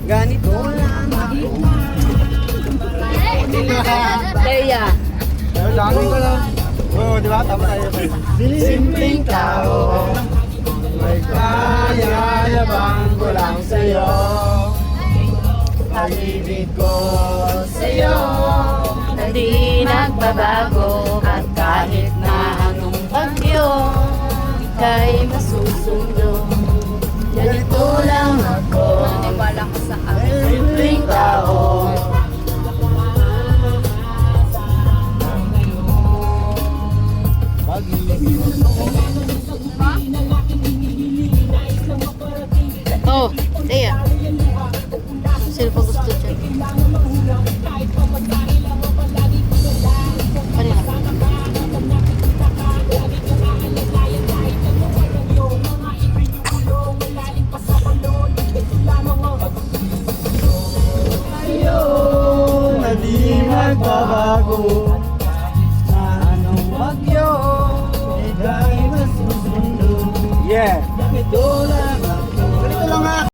Ganito lang ako. Leia. Dami ko lang. Oo, di ba? Tama tayo. Simpleng tao. May kayayabang ko lang sa'yo. Pag-ibig ko sa'yo Na di nagbabago. At kahit na anong bagyo, ika'y masusundo. Ganito lang ako. Naniwala ko sa akin. simpleng tao. Pag-ibig Oh, Leia. Sino pa gusto dyan? Kanina. sa'yo na di magbabago. Na anong bagyo, ika'y masusundo. Yeah! Ganito lang ako. Ganito lang ako.